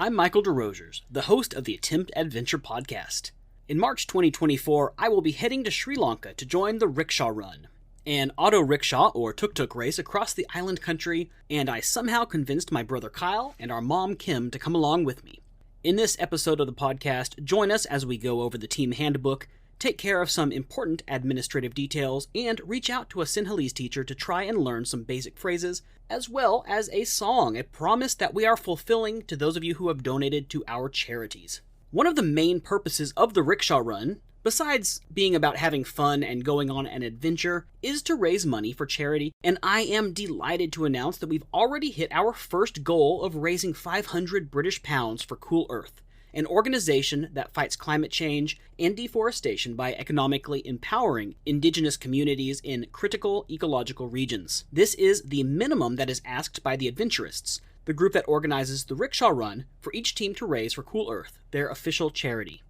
I'm Michael Desrosiers, the host of the Attempt Adventure podcast. In March 2024, I will be heading to Sri Lanka to join the Rickshaw Run, an auto rickshaw or tuk-tuk race across the island country, and I somehow convinced my brother Kyle and our mom Kim to come along with me. In this episode of the podcast, join us as we go over the team handbook, take care of some important administrative details, and reach out to a Sinhalese teacher to try and learn some basic phrases, as well as a song, a promise that we are fulfilling to those of you who have donated to our charities. One of the main purposes of the Rickshaw Run, besides being about having fun and going on an adventure, is to raise money for charity, and I am delighted to announce that we've already hit our first goal of raising 500 British pounds for Cool Earth, an organization that fights climate change and deforestation by economically empowering indigenous communities in critical ecological regions. This is the minimum that is asked by the Adventurists, the group that organizes the Rickshaw Run, for each team to raise for Cool Earth, their official charity.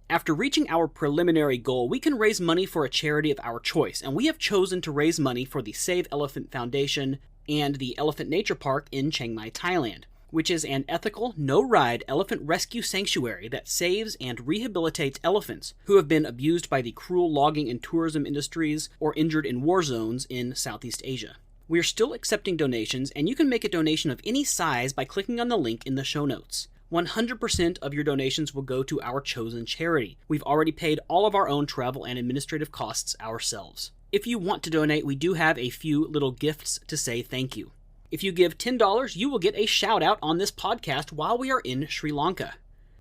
After reaching our preliminary goal, we can raise money for a charity of our choice, and we have chosen to raise money for the Save Elephant Foundation and the Elephant Nature Park in Chiang Mai, Thailand, which is an ethical, no-ride elephant rescue sanctuary that saves and rehabilitates elephants who have been abused by the cruel logging and tourism industries or injured in war zones in Southeast Asia. We are still accepting donations, and you can make a donation of any size by clicking on the link in the show notes. 100% of your donations will go to our chosen charity. We've already paid all of our own travel and administrative costs ourselves. If you want to donate, we do have a few little gifts to say thank you. If you give $10, you will get a shout-out on this podcast while we are in Sri Lanka.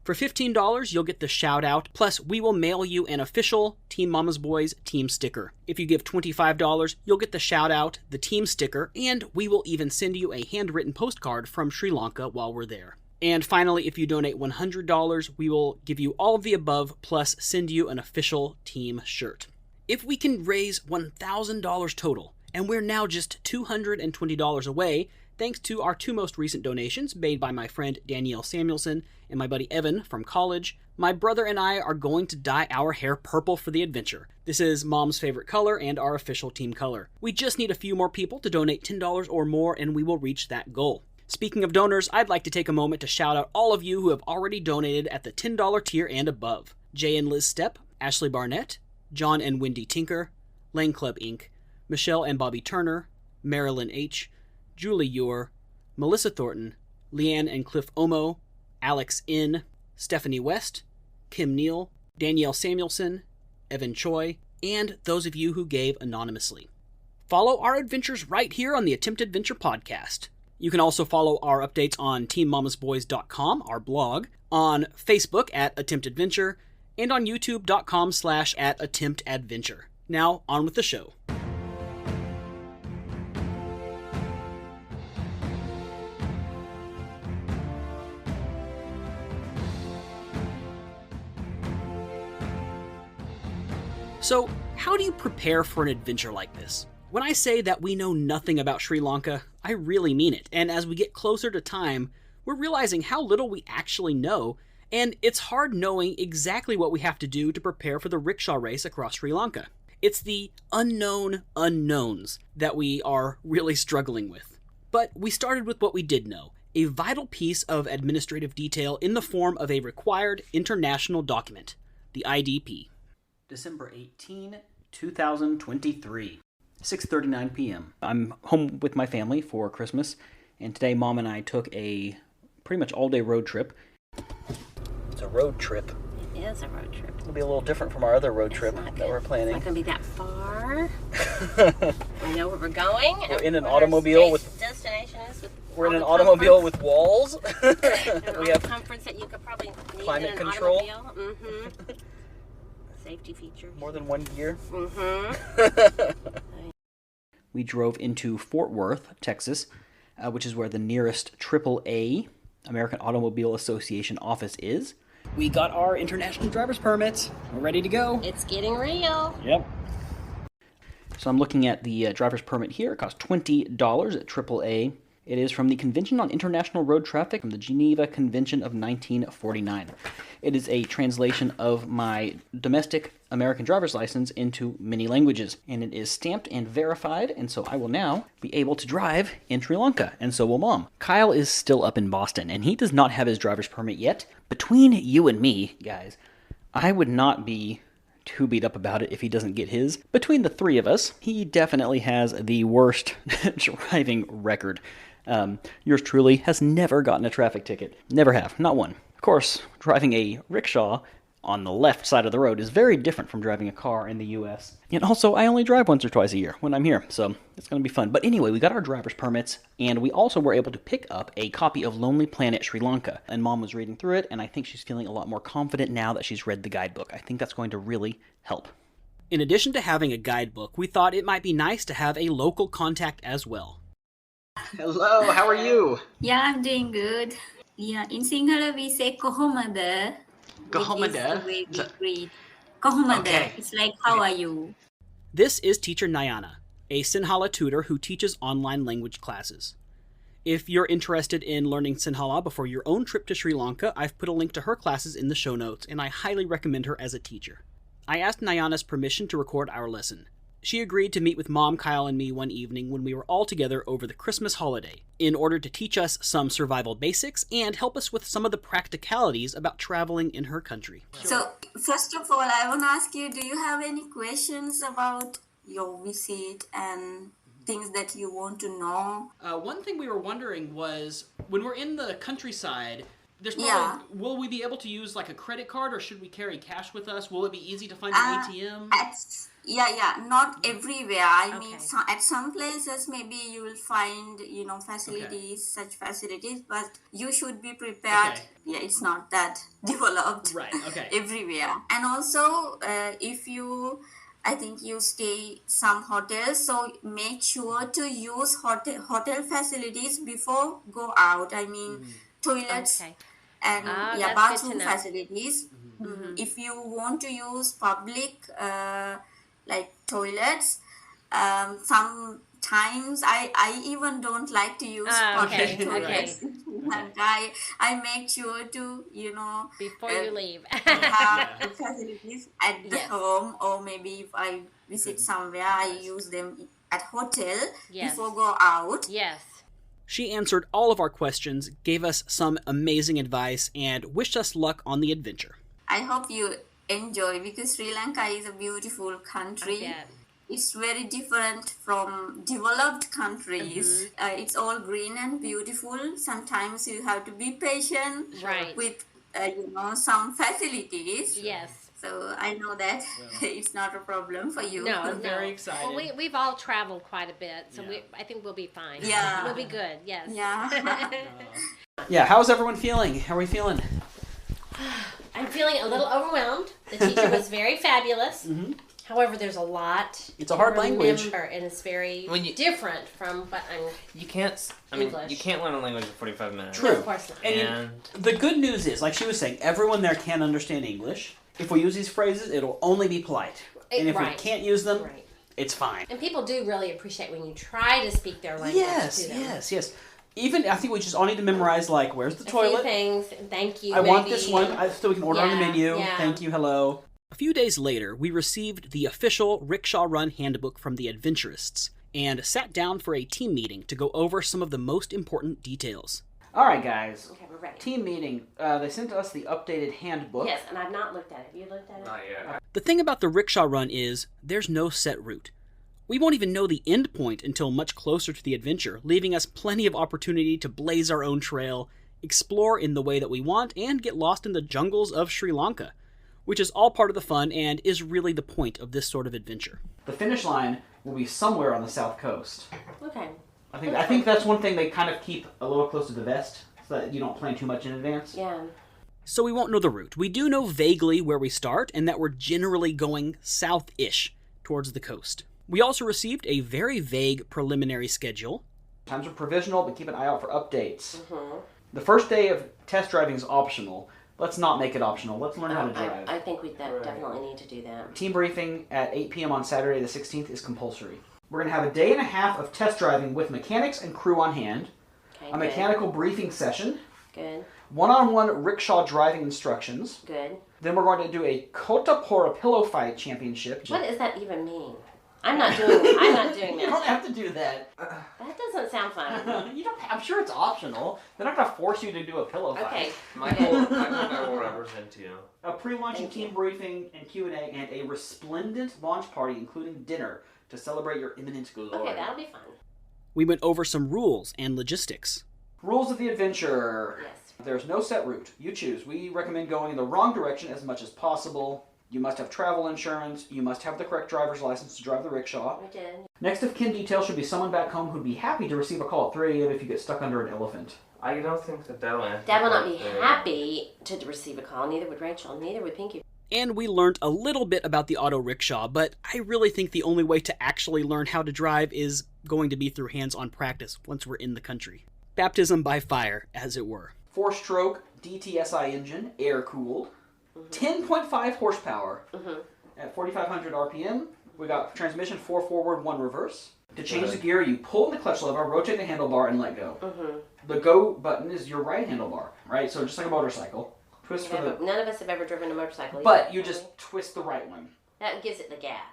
For $15, you'll get the shout-out, plus we will mail you an official Team Mama's Boys team sticker. If you give $25, you'll get the shout-out, the team sticker, and we will even send you a handwritten postcard from Sri Lanka while we're there. And finally, if you donate $100, we will give you all of the above, plus send you an official team shirt. If we can raise $1,000 total, and we're now just $220 away, thanks to our two most recent donations made by my friend Danielle Samuelson and my buddy Evan from college, my brother and I are going to dye our hair purple for the adventure. This is Mom's favorite color and our official team color. We just need a few more people to donate $10 or more, and we will reach that goal. Speaking of donors, I'd like to take a moment to shout out all of you who have already donated at the $10 tier and above. Jay and Liz Stepp, Ashley Barnett, John and Wendy Tinker, Lane Club Inc., Michelle and Bobby Turner, Marilyn H., Julie Ewer, Melissa Thornton, Leanne and Cliff Omo, Alex N., Stephanie West, Kim Neal, Danielle Samuelson, Evan Choi, and those of you who gave anonymously. Follow our adventures right here on the Attempt Adventure podcast. You can also follow our updates on teammamasboys.com, our blog, on Facebook at Attempt Adventure, and on youtube.com/@attemptadventure. Now, on with the show. So, how do you prepare for an adventure like this? When I say that we know nothing about Sri Lanka, I really mean it, and as we get closer to time, we're realizing how little we actually know, and it's hard knowing exactly what we have to do to prepare for the rickshaw race across Sri Lanka. It's the unknown unknowns that we are really struggling with. But we started with what we did know, a vital piece of administrative detail in the form of a required international document, the IDP. December 18, 2023, 6:39 p.m. I'm home with my family for Christmas, and today Mom and I took a pretty much all-day road trip. It's a road trip. It is a road trip. It'll be a little different from our other road trip that we're planning. It's not going to be that far. We know where we're going. We're in an automobile with... destination is with We're in an automobile with walls. We have comforts that you could probably need climate in an control. automobile. Mm-hmm. Safety features. More than one gear. Mm-hmm. We drove into Fort Worth, Texas, which is where the nearest AAA, American Automobile Association office is. We got our international driver's permits. We're ready to go. It's getting real. Yep. So I'm looking at the driver's permit here. It costs $20 at AAA. It is from the Convention on International Road Traffic from the Geneva Convention of 1949. It is a translation of my domestic American driver's license into many languages, and it is stamped and verified, and so I will now be able to drive in Sri Lanka, and so will Mom. Kyle is still up in Boston, and he does not have his driver's permit yet. Between you and me, guys, I would not be too beat up about it if he doesn't get his. Between the three of us, he definitely has the worst driving record. Yours truly has never gotten a traffic ticket. Never have. Not one. Of course, driving a rickshaw on the left side of the road is very different from driving a car in the U.S. And also, I only drive once or twice a year when I'm here, so it's going to be fun. But anyway, we got our driver's permits, and we also were able to pick up a copy of Lonely Planet Sri Lanka. And Mom was reading through it, and I think she's feeling a lot more confident now that she's read the guidebook. I think that's going to really help. In addition to having a guidebook, we thought it might be nice to have a local contact as well. Hello, how are you? Yeah, I'm doing good. Yeah, in Sinhala we say kohomada. Kohomada? Which is the way we greet. Kohomada. Okay. It's like, how are you? This is Teacher Nayana, a Sinhala tutor who teaches online language classes. If you're interested in learning Sinhala before your own trip to Sri Lanka, I've put a link to her classes in the show notes, and I highly recommend her as a teacher. I asked Nayana's permission to record our lesson. She agreed to meet with Mom, Kyle, and me one evening when we were all together over the Christmas holiday in order to teach us some survival basics and help us with some of the practicalities about traveling in her country. So, first of all, I want to ask you, do you have any questions about your visit and things that you want to know? One thing we were wondering was, when we're in the countryside, there's probably, Yeah. will we be able to use like a credit card, or should we carry cash with us? Will it be easy to find an ATM? Not everywhere. I mean, Okay. at some places maybe you will find, facilities, such facilities, but you should be prepared. Okay. Yeah, it's not that developed Right, okay. everywhere. And also, I think you stay some hotels, so make sure to use hotel facilities before go out. I mean, toilets Okay. and That's good to bathroom know. facilities. If you want to use public like toilets, sometimes I even don't like to use Okay, public toilets. And I make sure to Before you leave. have the facilities at the Yes. home, or maybe if I visit somewhere, I use them at hotel Yes. before go out. Yes. She answered all of our questions, gave us some amazing advice, and wished us luck on the adventure. I hope you enjoy, because Sri Lanka is a beautiful I country. bet. It's very different from developed countries. It's all green and beautiful. Sometimes you have to be patient Right. with some facilities. Yes. So I know that it's not a problem for you. No, very no. excited. Well, we've all traveled quite a bit, so Yeah. I think we'll be fine. Yeah. We'll be good, yes. Yeah. Yeah, how's everyone feeling? How are we feeling? I'm feeling a little overwhelmed. The teacher was very fabulous. However, there's a lot It's a hard to language. remember, and it's very When you- different from what I'm... You can't. I mean, English. you can't learn a language in 45 minutes. True. Of course not. And the good news is, like she was saying, everyone there can understand English. If we use these phrases, it'll only be polite. And if we Right. can't use them, Right. it's fine. And people do really appreciate when you try to speak their language to them. Yes. Even, I think we just all need to memorize, like, where's the A toilet? few things. Thank you. I want maybe. this one, so we can order on the Yeah, menu. yeah. Thank you, hello. A few days later, we received the official Rickshaw Run handbook from the Adventurists and sat down for a team meeting to go over some of the most important details. All right, guys. Okay, we're ready. Team meeting. They sent us the updated handbook. Yes, and I've not looked at it. Have you looked at it? Not yet. The thing about the Rickshaw Run is there's no set route. We won't even know the end point until much closer to the adventure, leaving us plenty of opportunity to blaze our own trail, explore in the way that we want, and get lost in the jungles of Sri Lanka, which is all part of the fun and is really the point of this sort of adventure. The finish line will be somewhere on the south coast. Okay. I think that's one thing they kind of keep a little close to the vest, so that you don't plan too much in advance. Yeah. So we won't know the route. We do know vaguely where we start, and that we're generally going south-ish towards the coast. We also received a very vague preliminary schedule. Times are provisional, but keep an eye out for updates. The first day of test driving is optional. Let's not make it optional. Let's learn how to drive. I think we definitely need to do that. Team briefing at 8 p.m. on Saturday the 16th is compulsory. We're going to have a day and a half of test driving with mechanics and crew on hand. Okay, a good. mechanical briefing session, Good. one-on-one rickshaw driving instructions. Good. Then we're going to do a Kotapora pillow fight championship. What does that even mean? I'm not doing that. You don't have to do that. That doesn't sound fun. You don't. I'm sure it's optional. They're not going to force you to do a pillow fight. Okay. Michael and I will represent you. A pre-launch and team briefing and Q&A and a resplendent launch party, including dinner, to celebrate your imminent glory. Okay, that'll be fun. We went over some rules and logistics. Rules of the adventure. Yes. There's no set route. You choose. We recommend going in the wrong direction as much as possible. You must have travel insurance. You must have the correct driver's license to drive the rickshaw. We did. Next of kin details should be someone back home who'd be happy to receive a call at 3 a.m. if you get stuck under an elephant. I don't think that will answer. Dad will not be happy to receive a call. Neither would Rachel. Neither would Pinky. And we learned a little bit about the auto rickshaw, but I really think the only way to actually learn how to drive is going to be through hands-on practice once we're in the country. Baptism by fire, as it were. 4-stroke DTSI engine, air-cooled. 10.5 horsepower at 4,500 RPM. We got transmission 4 forward, 1 reverse. To change the gear, you pull the clutch lever, rotate the handlebar, and let go. The go button is your right handlebar, right? So just like a motorcycle. Twist for the... None of us have ever driven a motorcycle. But you just twist the right one. That gives it the gas.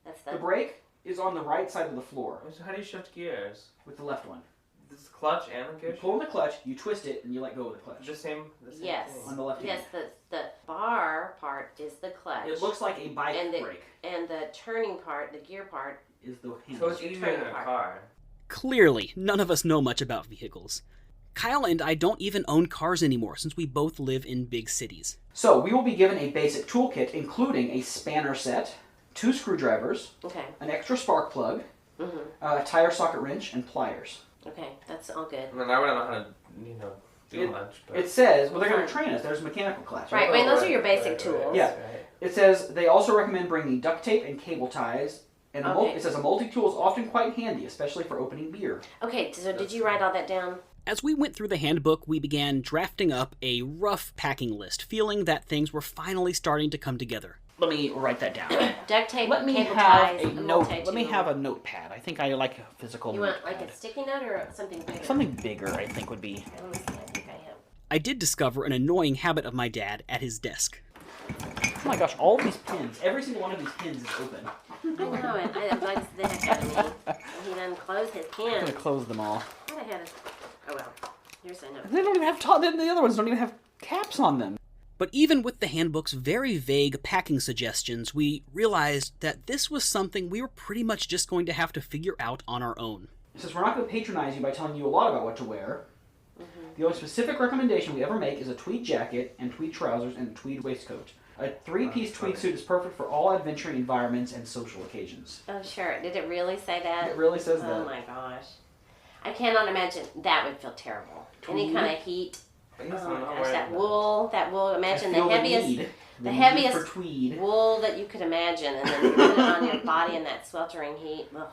That's The brake is on the right side of the floor So how do you shift gears? with the left one. This clutch and the You gear? pull in the clutch, you twist it, and you let go of the clutch. The same Yes. thing. On the left Yes, hand. the bar part is the clutch. It looks like a bike and brake and the turning part, the gear part. is the So handle. it's easier in a car. Clearly, none of us know much about vehicles. Kyle and I don't even own cars anymore since we both live in big cities. So we will be given a basic toolkit including a spanner set, 2 screwdrivers, Okay. an extra spark plug, a tire socket wrench, and pliers. Okay, that's all good. I mean, I wouldn't know how to, do much. But It says, well, they're going to train us. There's a mechanical class, Right, right? those are your basic tools. Yeah. It says they also recommend bringing duct tape and cable ties. And Okay. it says a multi-tool is often quite handy, especially for opening beer. Okay, so did you write all that down? As we went through the handbook, we began drafting up a rough packing list, feeling that things were finally starting to come together. Let me write that down. Duct tape, Let me cable have ties, a note. multi-tool. Let me have a notepad. I think I like a physical You notepad. want like a sticky note or something bigger? Something bigger, I think, would be. Let me see, I think I have. I did discover an annoying habit of my dad at his desk. Oh my gosh, all of these pins, every single one of these pins is open. I know it. I like the heck out of me. He done closed his I'm pen. gonna close them all. Thought I had a... Oh well. Here's a note. They don't even have the other ones don't even have caps on them. But even with the handbook's very vague packing suggestions, we realized that this was something we were pretty much just going to have to figure out on our own. Since we're not going to patronize you by telling you a lot about what to wear, the only specific recommendation we ever make is a tweed jacket and tweed trousers and a tweed waistcoat. A 3-piece tweed suit is perfect for all adventuring environments and social occasions. Oh, sure. Did it really say that? It really says that. Oh my gosh. I cannot imagine. That would feel terrible. Any Tweed? kind of heat. I Oh guess I'm my not gosh, wearing that wool. Imagine I feel the heaviest, need. the need heaviest for tweed. wool that you could imagine, and then you put it on your body in that sweltering heat. Ugh.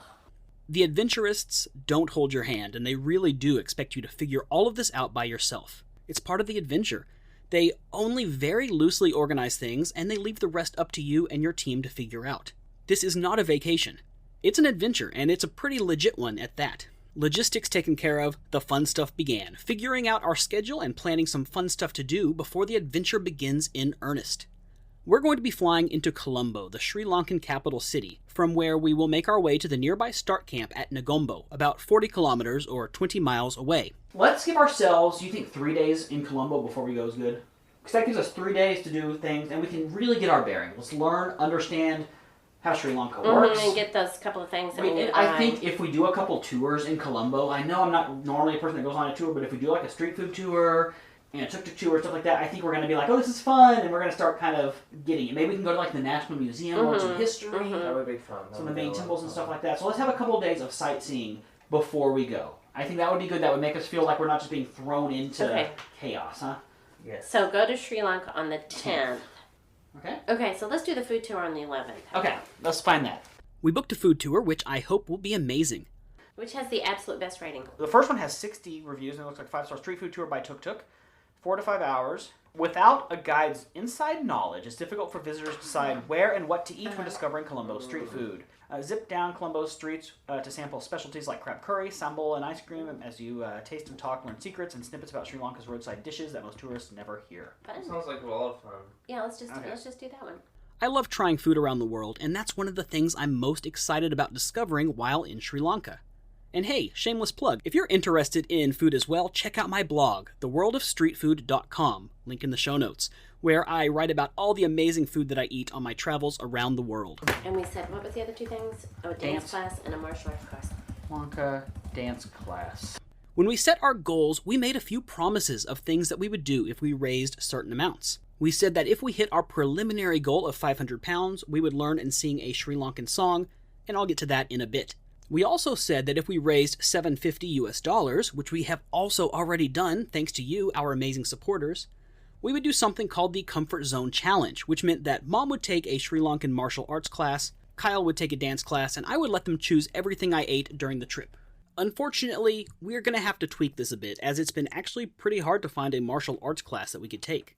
The adventurists don't hold your hand, and they really do expect you to figure all of this out by yourself. It's part of the adventure. They only very loosely organize things, and they leave the rest up to you and your team to figure out. This is not a vacation. It's an adventure, and it's a pretty legit one at that. Logistics taken care of, the fun stuff began, figuring out our schedule and planning some fun stuff to do before the adventure begins in earnest. We're going to be flying into Colombo, the Sri Lankan capital city, from where we will make our way to the nearby start camp at Negombo, about 40 kilometers or 20 miles away. Let's give ourselves, you think 3 days in Colombo before we go is good? Because that gives us 3 days to do things, and we can really get our bearings. Let's learn, understand how Sri Lanka works. And get those couple of things that we need. I think if we do a couple tours in Colombo, I know I'm not normally a person that goes on a tour, but if we do like a street food tour and a tuk-tuk tour, stuff like that, I think we're going to be like, oh, this is fun, and we're going to start kind of getting it. Maybe we can go to like the National Museum or some history, That would be fun. some of the main temples and stuff like that. So let's have a couple of days of sightseeing before we go. I think that would be good. That would make us feel like we're not just being thrown into chaos, huh? Yes. So go to Sri Lanka on the 10th. Okay. Okay, so let's do the food tour on the 11th. Okay, let's find that. We booked a food tour, which I hope will be amazing. Which has the absolute best rating? The first one has 60 reviews, and it looks like 5-star street food tour by Tuk Tuk. 4 to 5 hours. Without a guide's inside knowledge, it's difficult for visitors to decide where and what to eat when discovering Colombo's street food. Zip down Colombo's streets to sample specialties like crab curry, sambal, and ice cream as you taste and talk, learn secrets and snippets about Sri Lanka's roadside dishes that most tourists never hear. Fun. Sounds like a lot of fun. Yeah, let's just do that one. I love trying food around the world, and that's one of the things I'm most excited about discovering while in Sri Lanka. And hey, shameless plug, if you're interested in food as well, check out my blog, theworldofstreetfood.com, link in the show notes, where I write about all the amazing food that I eat on my travels around the world. And we said, what was the other two things? Oh, a dance class and a martial arts class. Lanka dance class. When we set our goals, we made a few promises of things that we would do if we raised certain amounts. We said that if we hit our preliminary goal of 500 pounds, we would learn and sing a Sri Lankan song, and I'll get to that in a bit. We also said that if we raised $750, which we have also already done thanks to you, our amazing supporters, we would do something called the Comfort Zone Challenge, which meant that Mom would take a Sri Lankan martial arts class, Kyle would take a dance class, and I would let them choose everything I ate during the trip. Unfortunately, we're going to have to tweak this a bit, as it's been actually pretty hard to find a martial arts class that we could take.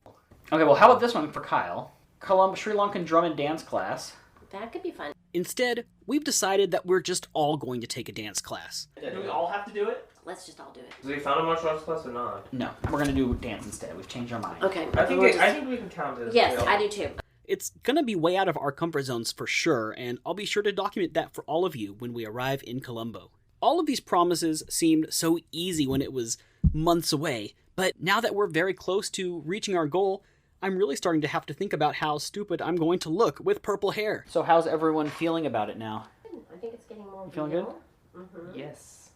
Okay, well, how about this one for Kyle? Sri Lankan drum and dance class. That could be fun. Instead, we've decided that we're just all going to take a dance class. Do we all have to do it? Let's just all do it. Have we found a martial arts class or not? No, we're going to do dance instead. We've changed our mind. Okay. I think we can count it as Yes, failed. I do too. It's going to be way out of our comfort zones for sure, and I'll be sure to document that for all of you when we arrive in Colombo. All of these promises seemed so easy when it was months away, but now that we're very close to reaching our goal, I'm really starting to have to think about how stupid I'm going to look with purple hair. So how's everyone feeling about it now? I think it's getting more. You feeling good? Mm-hmm. Yes.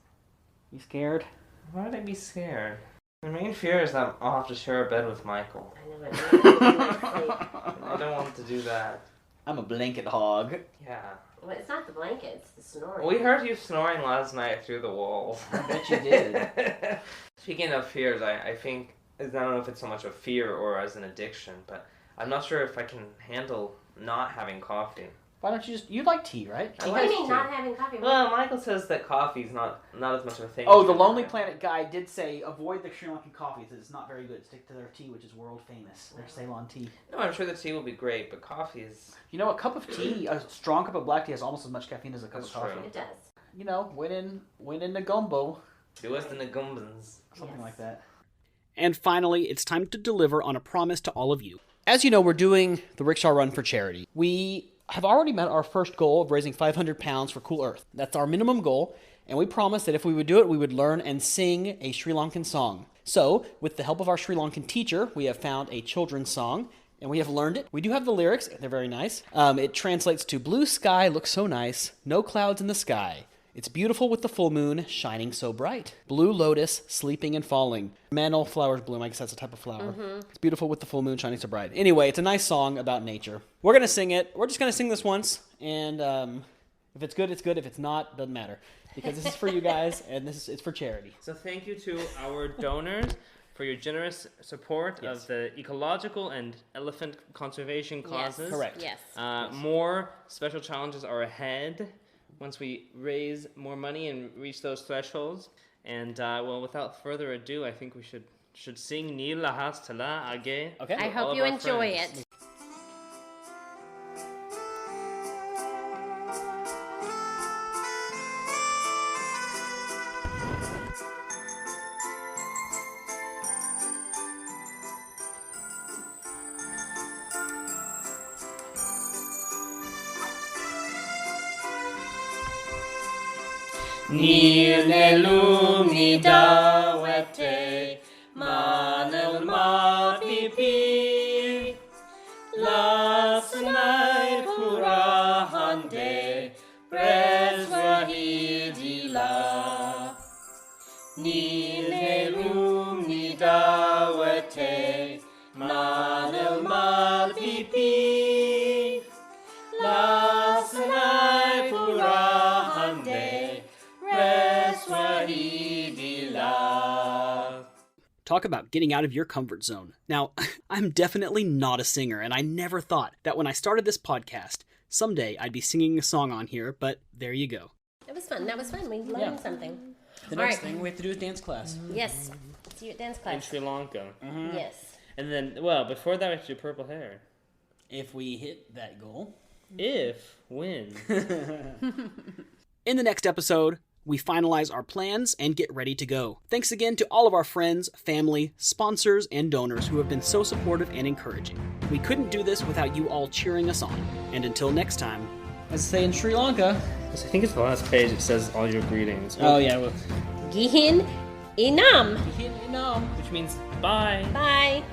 You scared? Why would I be scared? My main fear is that I'll have to share a bed with Michael. I know. I I don't want to do that. I'm a blanket hog. Yeah. Well, it's not the blanket, it's the snoring. We heard you snoring last night through the walls. I bet you did. Speaking of fears, I think, I don't know if it's so much a fear or as an addiction, but I'm not sure if I can handle not having coffee. Why don't you you like tea, right? I What do you like mean tea. not having coffee? Well, Michael says that coffee's not as much of a thing. Oh, as the sugar. Lonely Planet guy did say avoid the Sri Lankan coffees. It's not very good. Stick to their tea, which is world famous. Their Ceylon tea. No, I'm sure the tea will be great, but coffee is... You know, a cup of tea, a strong cup of black tea has almost as much caffeine as a cup That's of coffee. true. It does. You know, win in the gumbo. Do us the Nagumbans. Something Yes. like that. And finally, it's time to deliver on a promise to all of you. As you know, we're doing the Rickshaw Run for charity. We have already met our first goal of raising 500 pounds for Cool Earth. That's our minimum goal, and we promised that if we would do it, we would learn and sing a Sri Lankan song. So, with the help of our Sri Lankan teacher, we have found a children's song, and we have learned it. We do have the lyrics. They're very nice. It translates to, blue sky looks so nice, no clouds in the sky. It's beautiful with the full moon shining so bright. Blue lotus sleeping and falling. Mantle flowers bloom. I guess that's a type of flower. It's beautiful with the full moon shining so bright. Anyway, it's a nice song about nature. We're going to sing it. We're just going to sing this once. And if it's good, it's good. If it's not, doesn't matter. Because this is for you guys, and it's for charity. So thank you to our donors for your generous support Yes. of the ecological and elephant conservation causes. Correct. Yes. More special challenges are ahead once we raise more money and reach those thresholds. And well, without further ado, I think we should sing Ni Lahas Tala Age. Okay. I all hope of you our enjoy friends. it. Nilelu midawete manel mapipi lasnai purahande preswahidila Nilelu midawete manel mapipi lasnai purahande Talk about getting out of your comfort zone. Now, I'm definitely not a singer, and I never thought that when I started this podcast, someday I'd be singing a song on here, but there you go. It was fun. That was fun. We learned something. The All next right. thing we have to do is dance class. Yes. See you at dance in class. Sri Lanka. Yes. And then, well, before that, we have to do purple hair. If we hit that goal. When. In the next episode, we finalize our plans and get ready to go. Thanks again to all of our friends, family, sponsors, and donors who have been so supportive and encouraging. We couldn't do this without you all cheering us on. And until next time, as I say in Sri Lanka... I think it's the last page. It says all your greetings. Oh, yeah. Well, Gihin Inam. Gihin Inam. Which means bye. Bye.